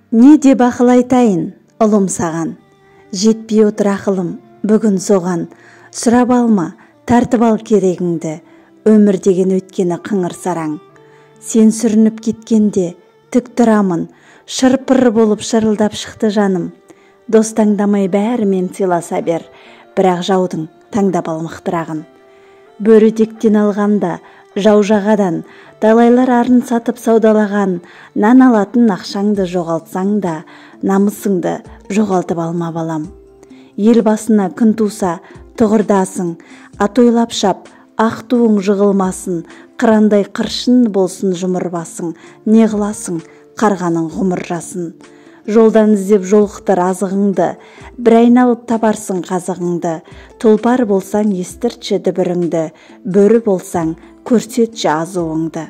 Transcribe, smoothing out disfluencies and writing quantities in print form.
Не деп ақыл айтайын, ұлым саған. Жетпей отыр ақылым, бүгін соған. Сұрап алма, тартып ал керегіңді. Өмір деген өткені қыңыр сараң. Сен сүрініп кеткенде тік тұрамын. Шырпыр болып шырылдап шықты жаным. Дос таңдамай бәрімен сыйласа бер, бірақ жаудың таңдап ал мықтырағын. Бөрітектен алғанда, жау жағадан, талайлар арын сатып саудалаған, нан алатын ақшаңды жоғалтсаң да, намысыңды жоғалтып алма балам. Ел басына күн туса, тұғырдасың, ат ойлап шап, ақ туың жығылмасын, қырандай қыршын болсын жұмыр басың, не қыласың, қарғаның ғұмыр жасын. Жолдан іздеп жолықтыр азығыңды, бір айналып табарсың қазығыңды. Тұлпар болсаң естіртші дүбіріңді, бөрі болсаң көрсетші азуыңды.